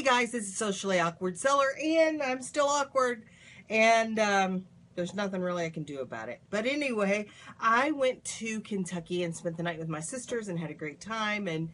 Hey guys, this is Socially Awkward Seller, and I'm still awkward, and there's nothing really I can do about it. But anyway, I went to Kentucky and spent the night with my sisters and had a great time. And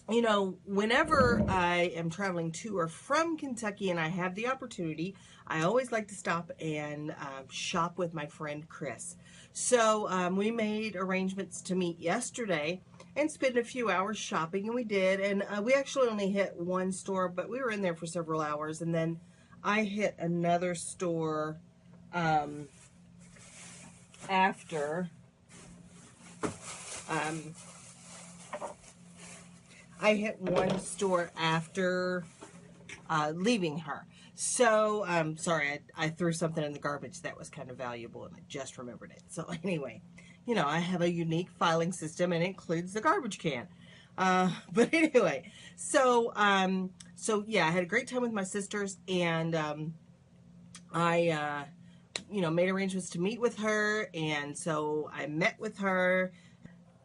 you know, whenever I am traveling to or from Kentucky and I have the opportunity, I always like to stop and shop with my friend Chris. So we made arrangements to meet yesterday and spend a few hours shopping, and we did. And we actually only hit one store, but we were in there for several hours. And then I hit another store after. I hit one store after leaving her. So, sorry, I threw something in the garbage that was kind of valuable, and I just remembered it. So anyway, you know, I have a unique filing system, and it includes the garbage can. But anyway, so yeah, I had a great time with my sisters, and I you know, made arrangements to meet with her, and so I met with her,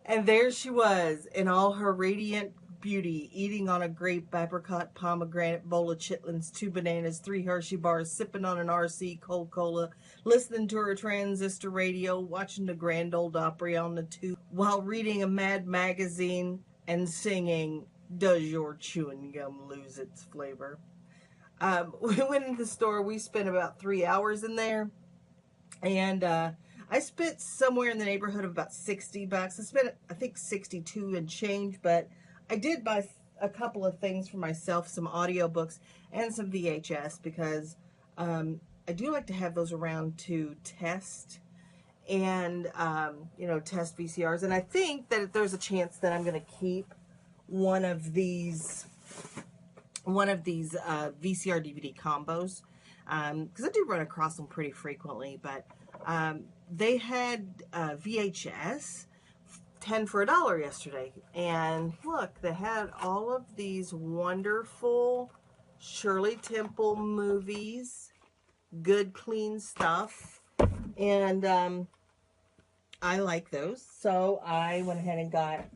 and there she was in all her radiant beauty, eating on a grape, apricot, pomegranate, bowl of chitlins, 2 bananas, 3 Hershey bars, sipping on an RC cold cola, listening to her transistor radio, watching the Grand Ole Opry on the tube, while reading a Mad magazine and singing, "Does your chewing gum lose its flavor?" We went into the store. We spent about 3 hours in there, and I spent somewhere in the neighborhood of about $60. I spent, I think, 62 and change, but I did buy a couple of things for myself, some audiobooks and some VHS, because I do like to have those around to test and, you know, test VCRs. And I think that there's a chance that I'm going to keep one of these VCR DVD combos, because I do run across them pretty frequently. But they had VHS 10 for $1 yesterday, and look, they had all of these wonderful Shirley Temple movies, good clean stuff, and I like those, so I went ahead and got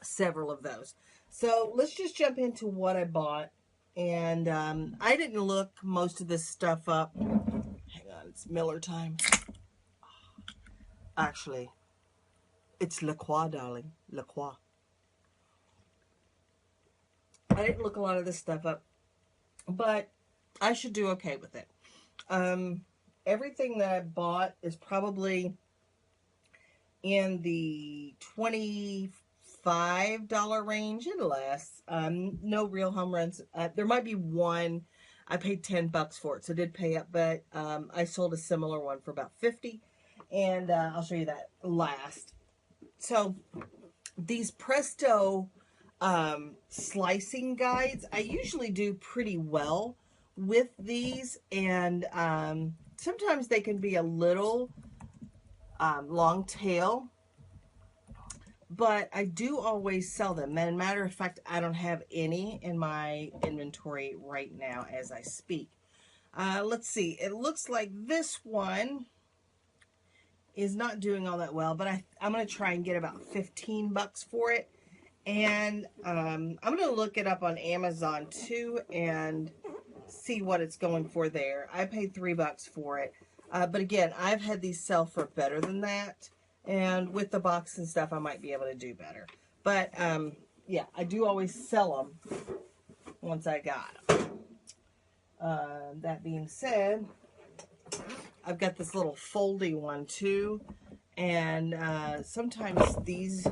several of those. So let's just jump into what I bought. And I didn't look most of this stuff up. Hang on, it's Miller time. Actually, it's La Croix, darling. La Croix. I didn't look a lot of this stuff up, but I should do okay with it. Everything that I bought is probably in the $25 range and less. No real home runs. There might be one. I paid $10 for it, so I did pay up, but I sold a similar one for about $50, and I'll show you that last. So these Presto slicing guides, I usually do pretty well with these, and sometimes they can be a little long tail, but I do always sell them. And matter of fact, I don't have any in my inventory right now as I speak. Let's see. It looks like this one is not doing all that well, but I'm going to try and get about $15 for it. And I'm going to look it up on Amazon too and see what it's going for there. I paid $3 for it. But again, I've had these sell for better than that. And with the box and stuff, I might be able to do better. But yeah, I do always sell them once I got them. That being said, I've got this little foldy one too, and sometimes these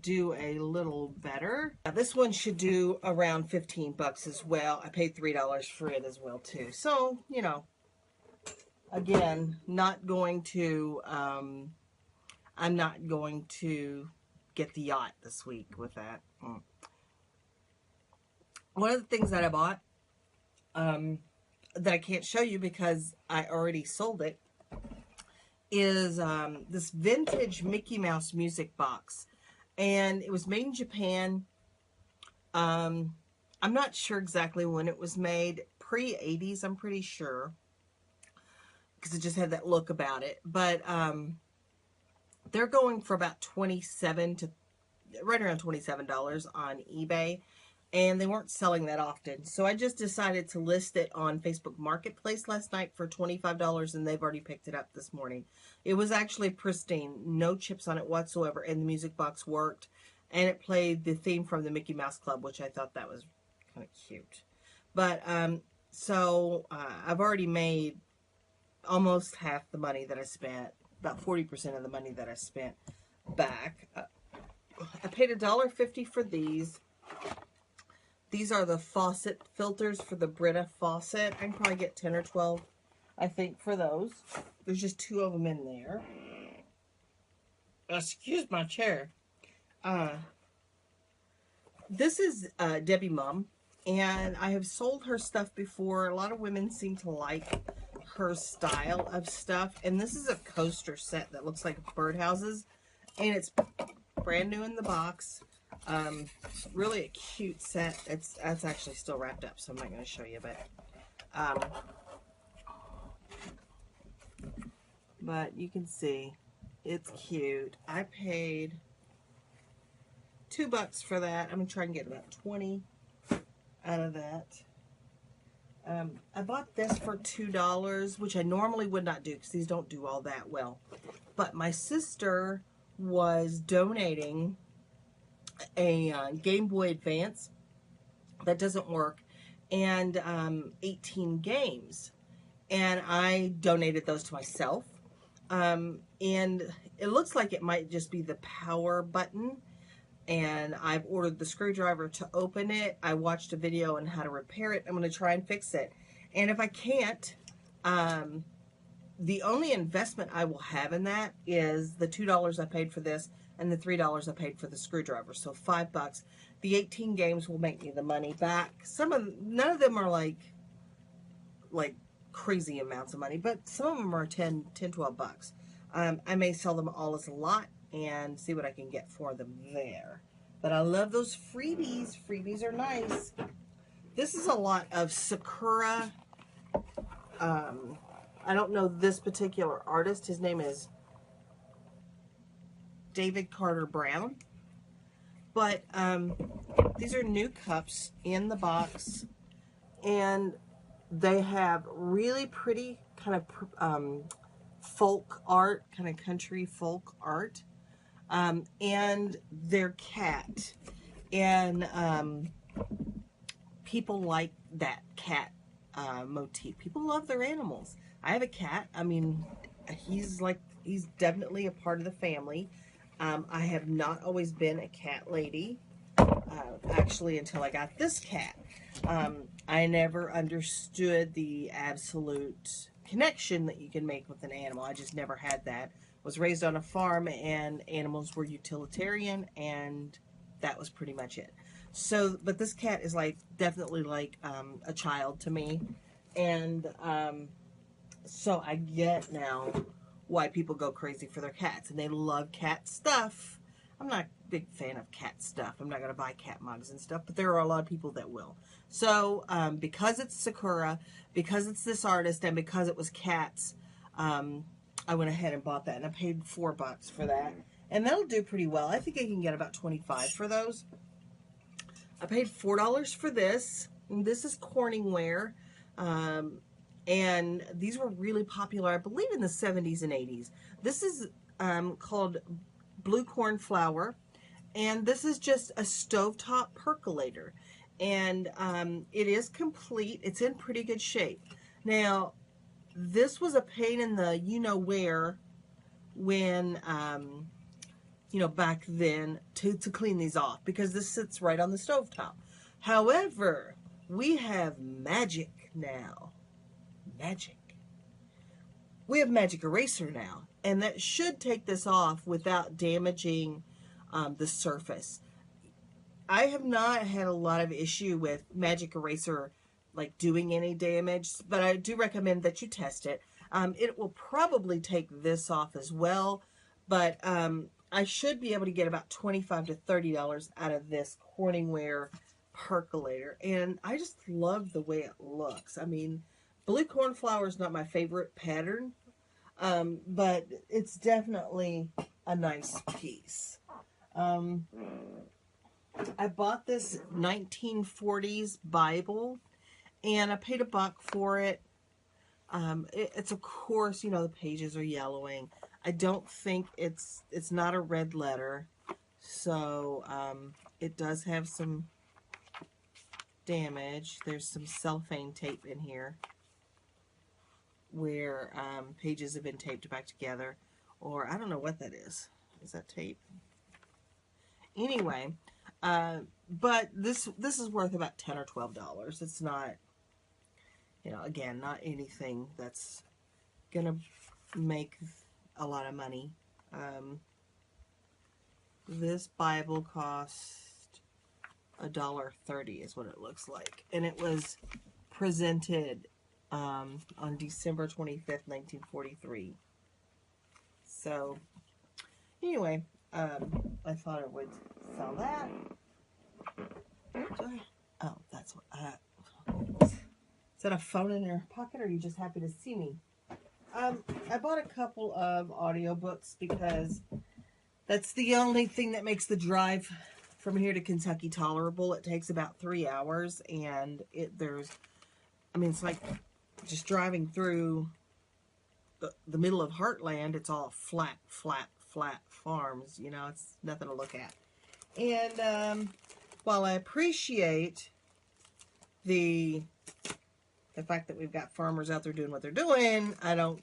do a little better. Now, this one should do around $15 as well. I paid $3 for it as well too. So, you know, again, not going to, I'm not going to get the yacht this week with that. One of the things that I bought, that I can't show you because I already sold it, is this vintage Mickey Mouse music box, and it was made in Japan. I'm not sure exactly when it was made, pre-80s I'm pretty sure, because it just had that look about it. But they're going for about right around $27 on eBay, and they weren't selling that often. So I just decided to list it on Facebook Marketplace last night for $25, and they've already picked it up this morning. It was actually pristine, no chips on it whatsoever, and the music box worked, and it played the theme from the Mickey Mouse Club, which I thought that was kind of cute. But I've already made almost half the money that I spent, about 40% of the money that I spent back. I paid $1.50 for these. These are the faucet filters for the Brita faucet. I can probably get 10 or 12, I think, for those. There's just 2 of them in there. Excuse my chair. This is Debbie Mom, and I have sold her stuff before. A lot of women seem to like her style of stuff. And this is a coaster set that looks like birdhouses, and it's brand new in the box. Really a cute set. That's actually still wrapped up, so I'm not going to show you, but you can see it's cute. I paid $2 for that. I'm going to try and get about 20 out of that. I bought this for $2, which I normally would not do because these don't do all that well. But my sister was donating a Game Boy Advance that doesn't work, and 18 games, and I donated those to myself. And it looks like it might just be the power button, and I've ordered the screwdriver to open it. I watched a video on how to repair it. I'm going to try and fix it, and if I can't, the only investment I will have in that is the $2 I paid for this and the $3 I paid for the screwdriver. So $5. The 18 games will make me the money back. None of them are like crazy amounts of money, but some of them are 10, 12 bucks. I may sell them all as a lot and see what I can get for them there. But I love those freebies. Freebies are nice. This is a lot of Sakura. I don't know this particular artist. His name is David Carter Brown. But these are new cups in the box, and they have really pretty kind of folk art, kind of country folk art, and their cat. And people like that cat motif. People love their animals. I have a cat. I mean, he's definitely a part of the family. I have not always been a cat lady, actually, until I got this cat. I never understood the absolute connection that you can make with an animal. I just never had that. Was raised on a farm, and animals were utilitarian, and that was pretty much it. So, but this cat is definitely like a child to me, and so I get now why people go crazy for their cats, and they love cat stuff. I'm not a big fan of cat stuff. I'm not going to buy cat mugs and stuff, but there are a lot of people that will. So because it's Sakura, because it's this artist, and because it was cats, I went ahead and bought that, and I paid $4 for that, and that'll do pretty well. I think I can get about 25 for those. I paid $4 for this, and this is Corningware. And these were really popular, I believe, in the 70s and 80s. This is called Blue Corn Flour, and this is just a stovetop percolator. And it is complete. It's in pretty good shape. Now, this was a pain in the you-know-where when, back then to clean these off, because this sits right on the stovetop. However, we have magic now. Magic. We have Magic Eraser now, and that should take this off without damaging the surface. I have not had a lot of issue with Magic Eraser doing any damage, but I do recommend that you test it. It will probably take this off as well, but I should be able to get about $25 to $30 out of this Corningware percolator, and I just love the way it looks. I mean, blue corn flour is not my favorite pattern, but it's definitely a nice piece. I bought this 1940s Bible, and I paid $1 for it. It's of course, you know, the pages are yellowing. I don't think it's not a red letter, so it does have some damage. There's some cellophane tape in here where pages have been taped back together, or I don't know what that is. Is that tape? Anyway, but this is worth about $10 or $12. It's not, you know, again, not anything that's gonna make a lot of money. This Bible cost $1.30 is what it looks like, and it was presented on December 25th, 1943. So anyway, I thought I would sell that. Oh, that's what. Is that a phone in your pocket, or are you just happy to see me? I bought a couple of audiobooks because that's the only thing that makes the drive from here to Kentucky tolerable. It takes about 3 hours, and it's like just driving through the middle of Heartland. It's all flat farms. You know, it's nothing to look at. And while I appreciate the fact that we've got farmers out there doing what they're doing, I don't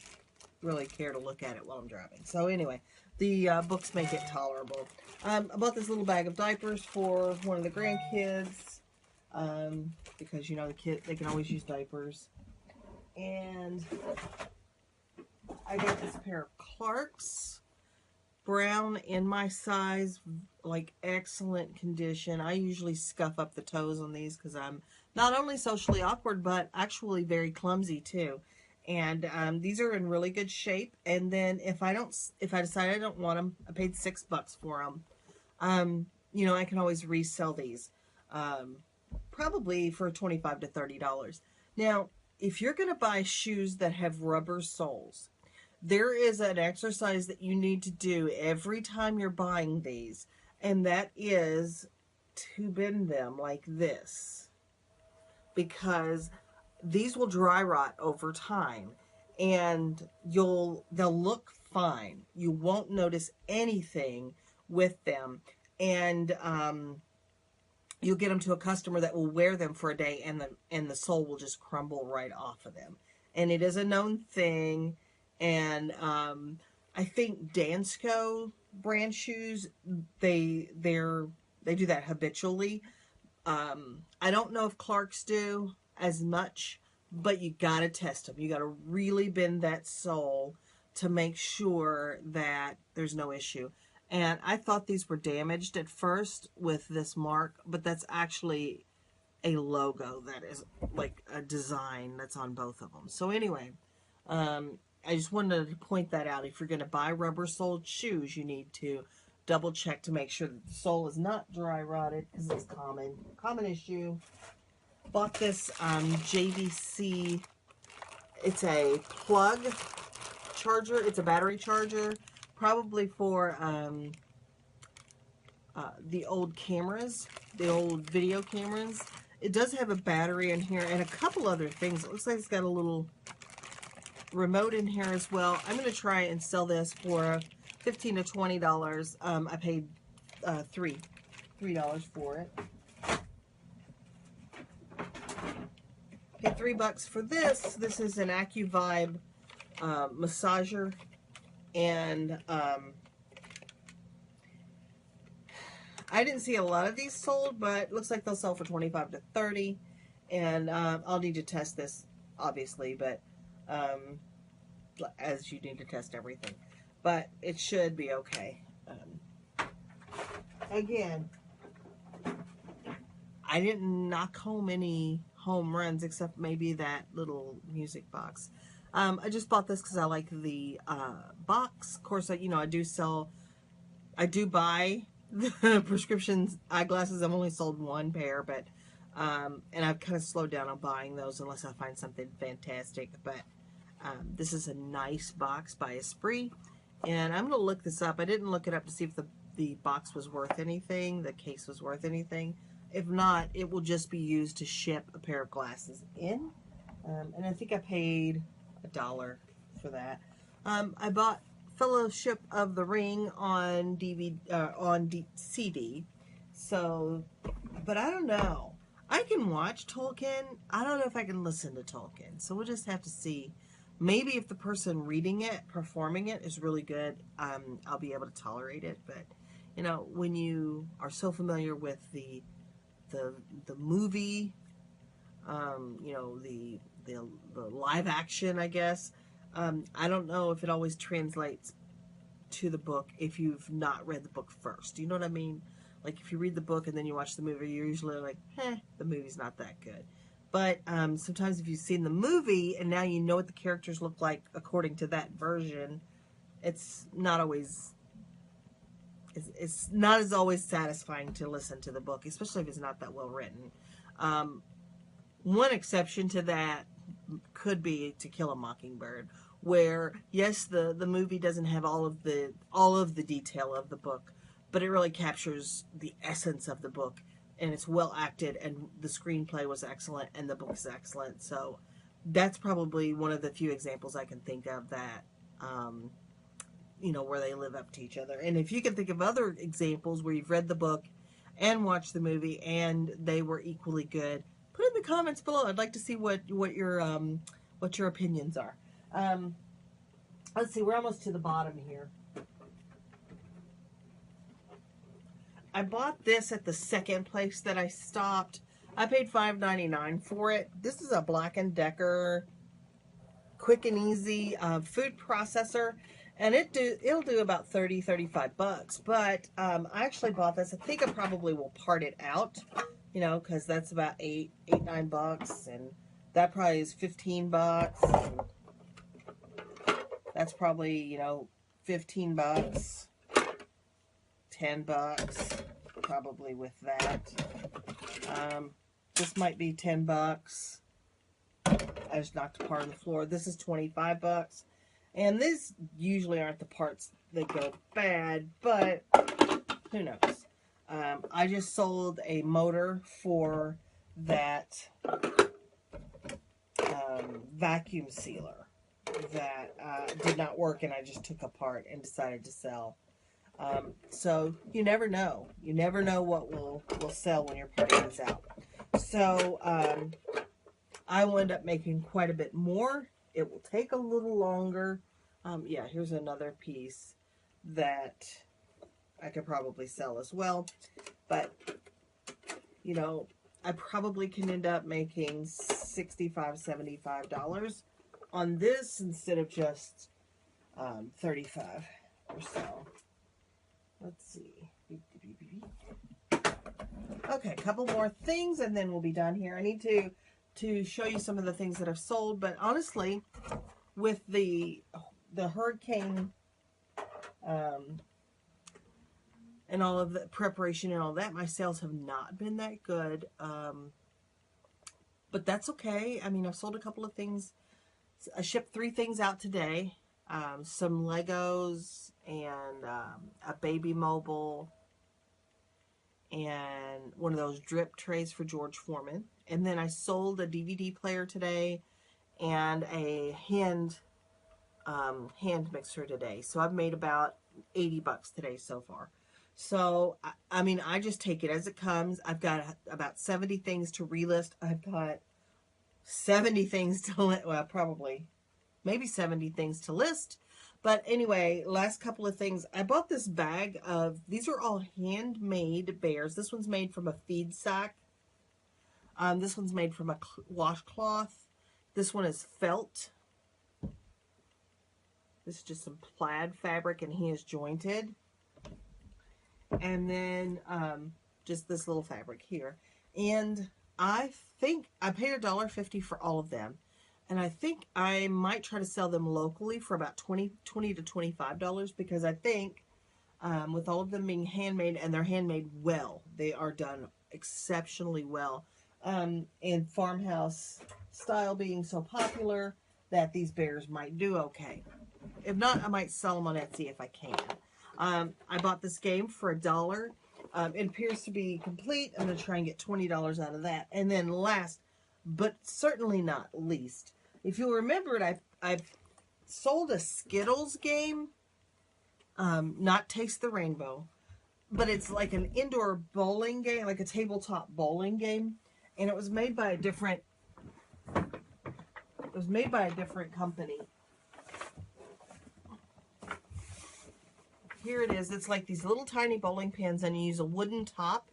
really care to look at it while I'm driving. So anyway, the books make it tolerable. I bought this little bag of diapers for one of the grandkids because, you know, they can always use diapers. And I got this pair of Clarks, brown, in my size, like excellent condition. I usually scuff up the toes on these because I'm not only socially awkward, but actually very clumsy too. And these are in really good shape. And then if I decide I don't want them, I paid $6 for them. You know, I can always resell these, probably for $25 to $30. Now, if you're going to buy shoes that have rubber soles, there is an exercise that you need to do every time you're buying these, and that is to bend them like this, because these will dry rot over time, and they'll look fine. You won't notice anything with them, and you'll get them to a customer that will wear them for a day, and the sole will just crumble right off of them. And it is a known thing. And I think Dansko brand shoes, they do that habitually. I don't know if Clark's do as much, but you gotta test them. You gotta really bend that sole to make sure that there's no issue. And I thought these were damaged at first with this mark, but that's actually a logo that is like a design that's on both of them. So anyway, I just wanted to point that out. If you're going to buy rubber-soled shoes, you need to double check to make sure that the sole is not dry rotted, because it's common issue. Bought this JVC. It's a plug charger. It's a battery charger, probably for the old cameras, the old video cameras. It does have a battery in here and a couple other things. It looks like it's got a little remote in here as well. I'm going to try and sell this for $15 to $20. I paid $3 for it. Paid $3 for this. This is an AccuVibe massager, and I didn't see a lot of these sold, but it looks like they'll sell for $25 to $30. And I'll need to test this, obviously, but as you need to test everything. But it should be okay. Again, I didn't knock home any home runs except maybe that little music box. I just bought this because I like the box. Of course, I do buy the prescription eyeglasses. I've only sold one pair, but and I've kind of slowed down on buying those unless I find something fantastic. But this is a nice box by Esprit, and I'm going to look this up. I didn't look it up to see if the the box was worth anything, the case was worth anything. If not, it will just be used to ship a pair of glasses in. And I think I paid $1 for that. I bought Fellowship of the Ring on CD. So, but I don't know. I can watch Tolkien. I don't know if I can listen to Tolkien. So we'll just have to see. Maybe if the person reading it, performing it is really good, I'll be able to tolerate it. But, you know, when you are so familiar with the movie, you know, the live action, I guess, I don't know if it always translates to the book if you've not read the book first. Do you know what I mean? Like, if you read the book and then you watch the movie, you're usually like, the movie's not that good. But sometimes if you've seen the movie and now you know what the characters look like according to that version, it's not always, it's not as always satisfying to listen to the book, especially if it's not that well written. One exception to that could be To Kill a Mockingbird, where yes, the movie doesn't have all of the detail of the book, but it really captures the essence of the book, and it's well acted, and the screenplay was excellent, and the book is excellent. So that's probably one of the few examples I can think of that, you know, where they live up to each other. And if you can think of other examples where you've read the book and watched the movie and they were equally good, put in the comments below. I'd like to see what your opinions are. Let's see, we're almost to the bottom here. I bought this at the second place that I stopped. I paid $5.99 for it. This is a Black & Decker quick and easy food processor, and it'll do about $30-35. But I actually bought this. I think I probably will part it out, you know, because that's about $8-9, and that probably is $15. And that's probably, you know, $15. $10 probably with that. This might be $10. I just knocked a part on the floor. This is $25, and these usually aren't the parts that go bad, but who knows. I just sold a motor for that vacuum sealer that did not work, and I just took apart and decided to sell. So you never know. You never know what will sell when you're parting these out. So I will end up making quite a bit more. It will take a little longer. Yeah, here's another piece that I could probably sell as well. But, you know, I probably can end up making $65-75 on this instead of just $35 or so. Let's see. Okay, a couple more things and then we'll be done here. I need to show you some of the things that I've sold, but honestly, with the hurricane and all of the preparation and all that, my sales have not been that good. But that's okay. I mean, I've sold a couple of things. I shipped 3 things out today. Some Legos and a baby mobile and one of those drip trays for George Foreman. And then I sold a DVD player today and a hand mixer today. So I've made about $80 today so far. So, I mean, I just take it as it comes. I've got about 70 things to relist. I've got 70 things to list. Well, probably maybe 70 things to list. But anyway, last couple of things. I bought this bag of, these are all handmade bears. This one's made from a feed sack. This one's made from a washcloth. This one is felt. This is just some plaid fabric, and he is jointed. And then just this little fabric here. And I think I paid $1.50 for all of them. And I think I might try to sell them locally for about $20 to $25, because I think with all of them being handmade, and they're handmade well, they are done exceptionally well. And farmhouse style being so popular, that these bears might do okay. If not, I might sell them on Etsy if I can. I bought this game for $1. It appears to be complete. I'm going to try and get $20 out of that. And then last, but certainly not least, if you'll remember it, I've sold a Skittles game, not Taste the Rainbow, but it's like an indoor bowling game, like a tabletop bowling game, and it was made by a different company. Here it is. It's like these little tiny bowling pins, and you use a wooden top,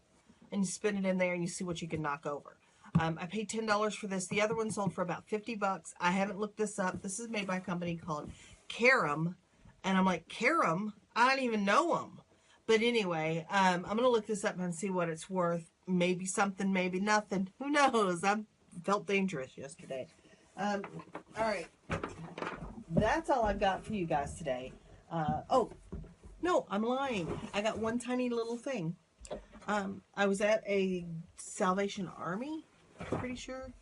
and you spin it in there, and you see what you can knock over. I paid $10 for this. The other one sold for about 50 bucks. I haven't looked this up. This is made by a company called Carom, and I'm like, Carom? I don't even know them. But anyway, I'm going to look this up and see what it's worth. Maybe something, maybe nothing. Who knows? I felt dangerous yesterday. All right. That's all I've got for you guys today. Oh, no, I'm lying. I got one tiny little thing. I was at a Salvation Army, pretty sure.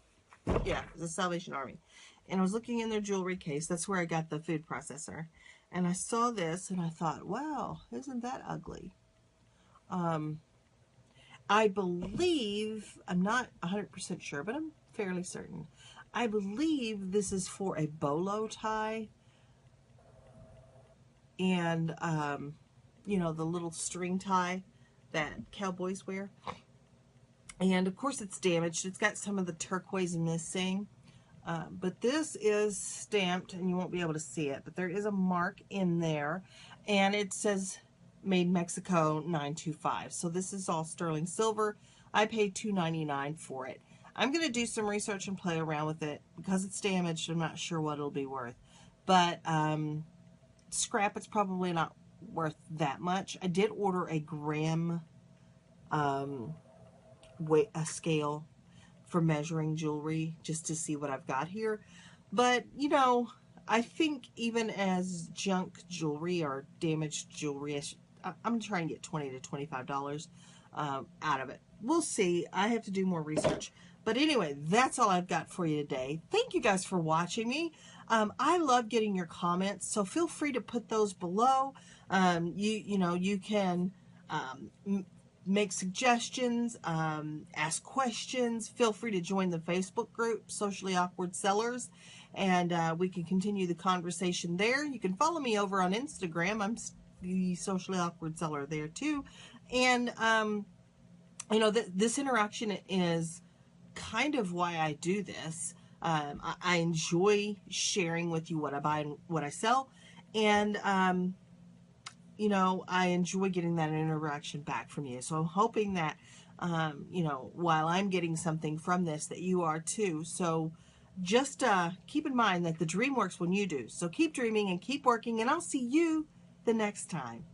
Yeah, it was a Salvation Army. And I was looking in their jewelry case. That's where I got the food processor. And I saw this and I thought, wow, isn't that ugly? I believe, I'm not 100% sure, but I'm fairly certain. I believe this is for a bolo tie. And, you know, the little string tie that cowboys wear. And of course it's damaged. It's got some of the turquoise missing. But this is stamped, and you won't be able to see it, but there is a mark in there, and it says Made Mexico 925. So this is all sterling silver. I paid $2.99 for it. I'm going to do some research and play around with it. Because it's damaged, I'm not sure what it'll be worth. But scrap, it's probably not worth that much. I did order a gram weight, a scale for measuring jewelry, just to see what I've got here. But, you know, I think even as junk jewelry or damaged jewelry, I'm trying to get $20 to $25 out of it. We'll see. I have to do more research. But anyway, that's all I've got for you today. Thank you guys for watching me. I love getting your comments, so feel free to put those below. You know, you can make suggestions, ask questions. Feel free to join the Facebook group, Socially Awkward Sellers, and we can continue the conversation there. You can follow me over on Instagram. I'm the Socially Awkward Seller there too. And, you know, this interaction is kind of why I do this. I enjoy sharing with you what I buy and what I sell. And, you know, I enjoy getting that interaction back from you. So I'm hoping that, you know, while I'm getting something from this, that you are too. So just keep in mind that the dream works when you do. So keep dreaming and keep working, and I'll see you the next time.